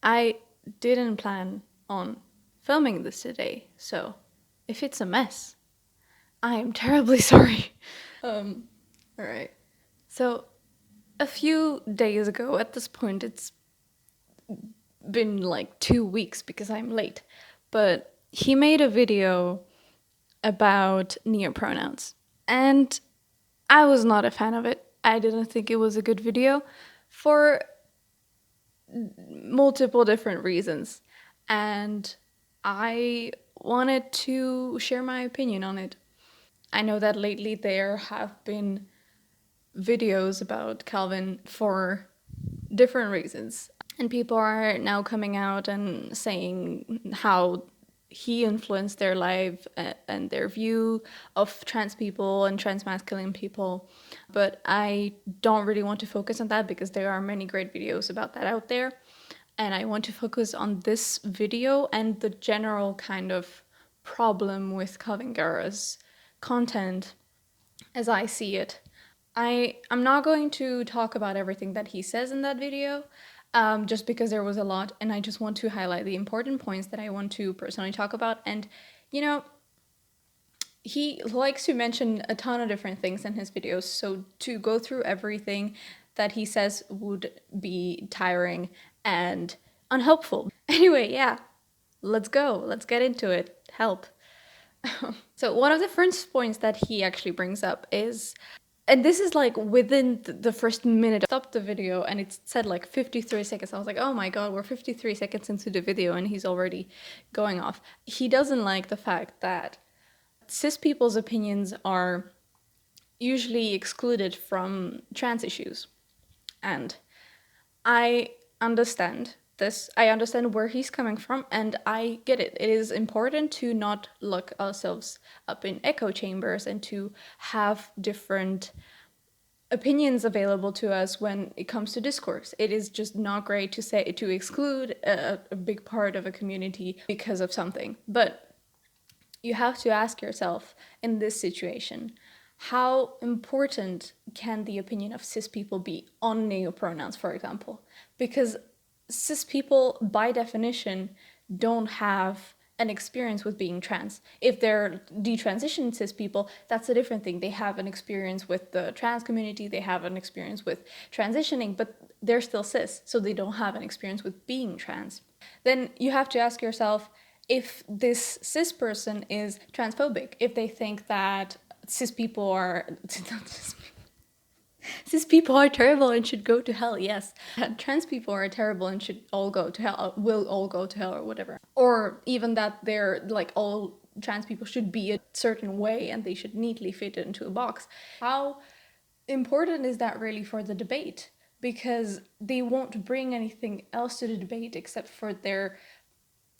I didn't plan on filming this today, so if it's a mess, I am terribly sorry. Alright. So, a few days ago, at this point, it's been like 2 weeks because I'm late, but he made a video about neopronouns. And I was not a fan of it. I didn't think it was a good video for multiple different reasons. And I wanted to share my opinion on it. I know that lately there have been videos about Kalvin for different reasons. And people are now coming out and saying how he influenced their life and their view of trans people and trans masculine people. But I don't really want to focus on that because there are many great videos about that out there. And I want to focus on this video and the general kind of problem with Kalvin Garrah's content as I see it. I'm not going to talk about everything that he says in that video, just because there was a lot, and I just want to highlight the important points that I want to personally talk about. And, you know, he likes to mention a ton of different things in his videos, so to go through everything that he says would be tiring and unhelpful. Anyway, yeah, let's go. Let's get into it. Help. So one of the first points that he actually brings up is, and this is like within the first minute, I stopped the video and it said like 53 seconds. I was like, oh my god, we're 53 seconds into the video and he's already going off. He doesn't like the fact that cis people's opinions are usually excluded from trans issues. And I understand this. I understand where he's coming from, and I get it. It is important to not lock ourselves up in echo chambers and to have different opinions available to us when it comes to discourse. It is just not great to exclude a big part of a community because of something. But you have to ask yourself in this situation, how important can the opinion of cis people be on neopronouns, for example? Because cis people, by definition, don't have an experience with being trans. If they're detransitioned cis people, that's a different thing. They have an experience with the trans community, they have an experience with transitioning, but they're still cis, so they don't have an experience with being trans. Then you have to ask yourself, if this cis person is transphobic, if they think that cis people are cis people are terrible and should go to hell, yes. Trans people are terrible and should all go to hell, will all go to hell or whatever. Or even that they're like all trans people should be a certain way and they should neatly fit into a box. How important is that really for the debate? Because they won't bring anything else to the debate except for their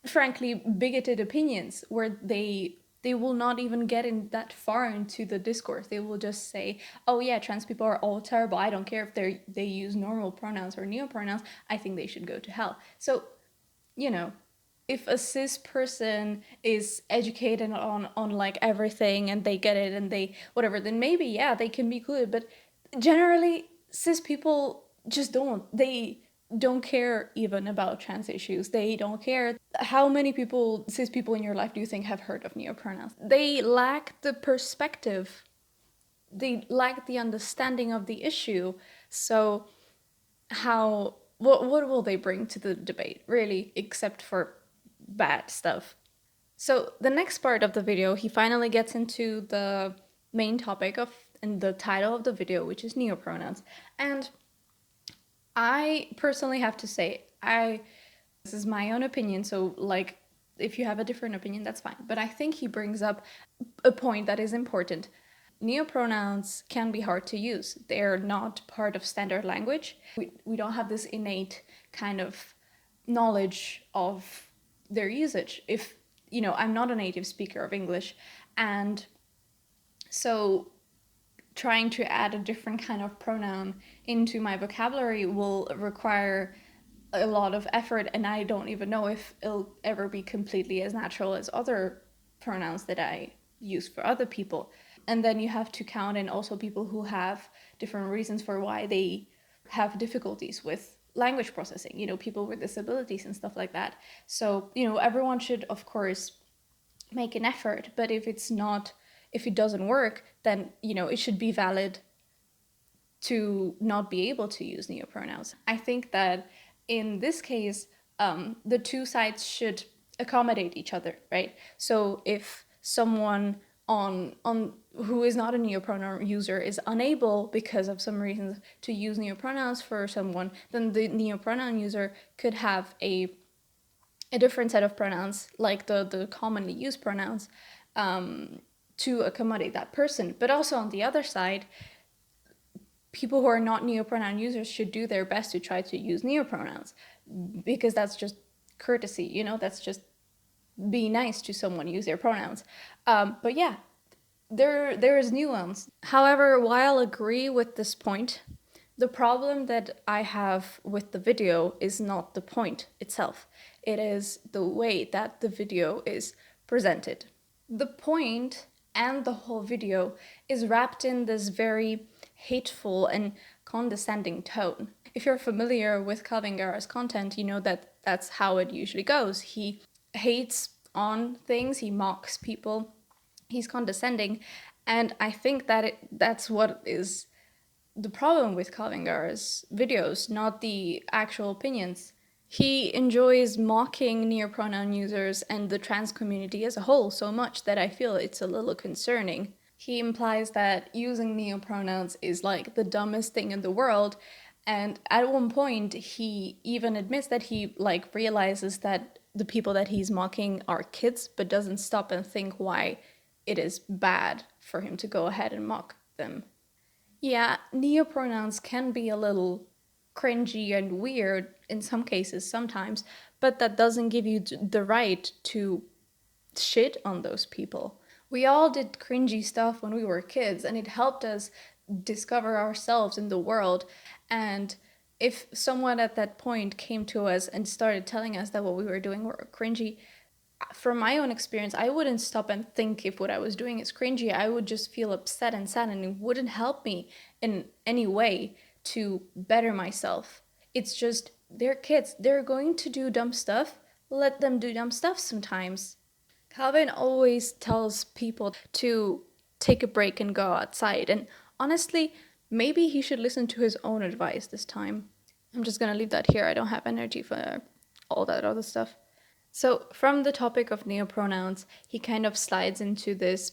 frankly bigoted opinions, where they will not even get in that far into the discourse. They will just say, oh yeah, trans people are all terrible, I don't care if they use normal pronouns or neopronouns, I think they should go to hell. So, you know, if a cis person is educated on like everything and they get it and they whatever, then maybe yeah, they can be good. But generally cis people just don't. They don't care even about trans issues. They don't care. How many people, cis people in your life, do you think have heard of neopronouns? They lack the perspective. They lack the understanding of the issue. So what will they bring to the debate, really, except for bad stuff? So the next part of the video, he finally gets into the main topic of and the title of the video, which is neopronouns. And I personally have to say, this is my own opinion, so like if you have a different opinion, that's fine. But I think he brings up a point that is important. Neopronouns can be hard to use. They're not part of standard language. We don't have this innate kind of knowledge of their usage. If, you know, I'm not a native speaker of English, and so trying to add a different kind of pronoun into my vocabulary will require a lot of effort, and I don't even know if it'll ever be completely as natural as other pronouns that I use for other people. And then you have to count in also people who have different reasons for why they have difficulties with language processing, people with disabilities and stuff like that. So, everyone should, of course, make an effort, but if it doesn't work, then, it should be valid to not be able to use neopronouns. I think that in this case, the two sides should accommodate each other, right? So if someone on who is not a neopronoun user is unable because of some reasons to use neopronouns for someone, then the neopronoun user could have a different set of pronouns, like the commonly used pronouns, to accommodate that person. But also on the other side, people who are not neopronoun users should do their best to try to use neopronouns, because that's just courtesy, that's just be nice to someone, use their pronouns. But yeah, there is nuance. However, while I agree with this point, the problem that I have with the video is not the point itself. It is the way that the video is presented. The point and the whole video is wrapped in this very hateful and condescending tone. If you're familiar with Kalvin Garrah's content, you know that that's how it usually goes. He hates on things, he mocks people, he's condescending, and I think that that's what is the problem with Kalvin Garrah's videos, not the actual opinions. He enjoys mocking neopronoun users and the trans community as a whole so much that I feel it's a little concerning. He implies that using neopronouns is like the dumbest thing in the world, and at one point he even admits that he realizes that the people that he's mocking are kids, but doesn't stop and think why it is bad for him to go ahead and mock them. Yeah, neopronouns can be a little cringy and weird in some cases sometimes, but that doesn't give you the right to shit on those people. We all did cringy stuff when we were kids, and it helped us discover ourselves in the world. And if someone at that point came to us and started telling us that what we were doing were cringy, from my own experience, I wouldn't stop and think if what I was doing is cringy. I would just feel upset and sad, and it wouldn't help me in any way to better myself. It's just, they're kids. They're going to do dumb stuff. Let them do dumb stuff sometimes. Kalvin always tells people to take a break and go outside. And honestly, maybe he should listen to his own advice this time. I'm just gonna leave that here. I don't have energy for all that other stuff. So from the topic of neopronouns, he kind of slides into this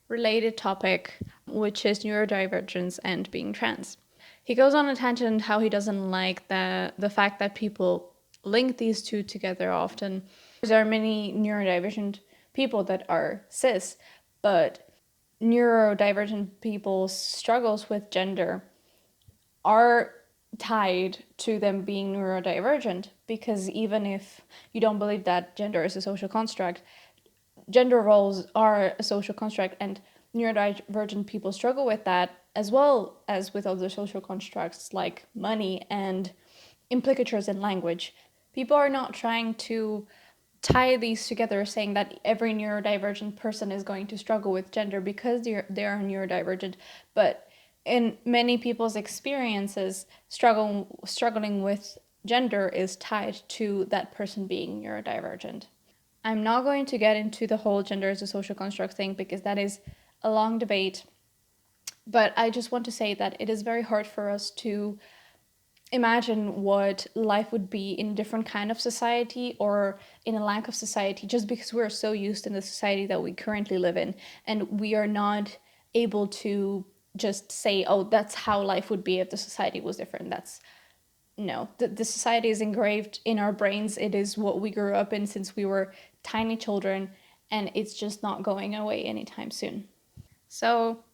related topic, which is neurodivergence and being trans. He goes on a tangent how he doesn't like the fact that people link these two together often. There are many neurodivergent people that are cis, but neurodivergent people's struggles with gender are tied to them being neurodivergent, because even if you don't believe that gender is a social construct, gender roles are a social construct, and neurodivergent people struggle with that as well as with other social constructs like money and implicatures in language. People are not trying to tie these together saying that every neurodivergent person is going to struggle with gender because they are neurodivergent, but in many people's experiences, struggling with gender is tied to that person being neurodivergent. I'm not going to get into the whole gender as a social construct thing because that is a long debate, but I just want to say that it is very hard for us to imagine what life would be in a different kind of society or in a lack of society, just because we're so used in the society that we currently live in, and we are not able to just say, oh, that's how life would be if the society was different. That's no, the society is engraved in our brains. It is what we grew up in since we were tiny children, and it's just not going away anytime soon. So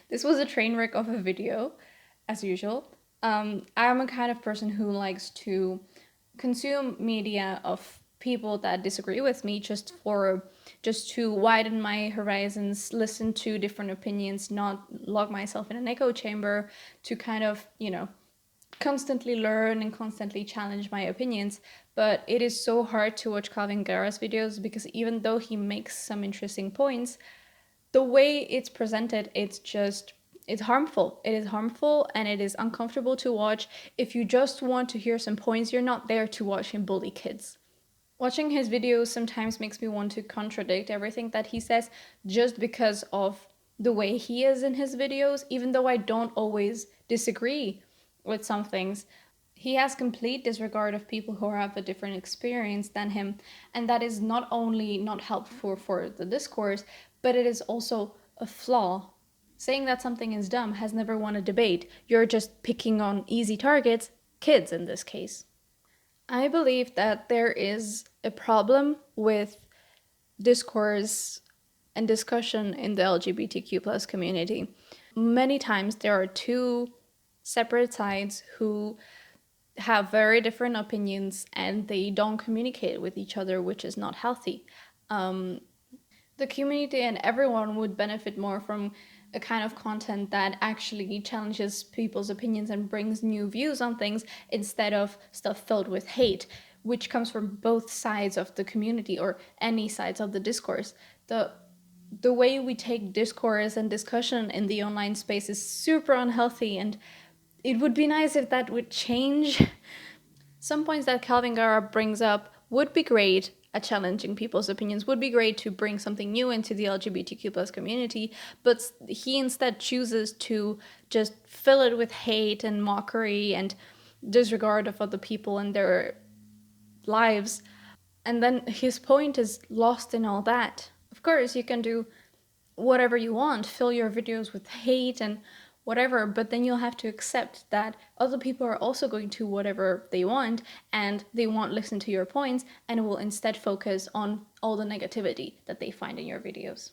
this was a train wreck of a video, as usual. I'm a kind of person who likes to consume media of people that disagree with me just to widen my horizons, listen to different opinions, not lock myself in an echo chamber, to kind of, constantly learn and constantly challenge my opinions. But it is so hard to watch Kalvin Garrah's videos because even though he makes some interesting points, the way it's presented, it's just It's harmful. It is harmful and it is uncomfortable to watch. If you just want to hear some points, you're not there to watch him bully kids. Watching his videos sometimes makes me want to contradict everything that he says just because of the way he is in his videos, even though I don't always disagree with some things. He has complete disregard of people who have a different experience than him, and that is not only not helpful for the discourse, but it is also a flaw. Saying that something is dumb has never won a debate. You're just picking on easy targets, kids in this case. I believe that there is a problem with discourse and discussion in the LGBTQ plus community. Many times there are two separate sides who have very different opinions and they don't communicate with each other, which is not healthy. The community and everyone would benefit more from a kind of content that actually challenges people's opinions and brings new views on things instead of stuff filled with hate, which comes from both sides of the community or any sides of the discourse. The way we take discourse and discussion in the online space is super unhealthy, and it would be nice if that would change. Some points that Kalvin Garrah brings up would be great at challenging people's opinions, would be great to bring something new into the LGBTQ plus community, but he instead chooses to just fill it with hate and mockery and disregard of other people and their lives. And then his point is lost in all that. Of course, you can do whatever you want, fill your videos with hate and whatever, but then you'll have to accept that other people are also going to whatever they want and they won't listen to your points and will instead focus on all the negativity that they find in your videos.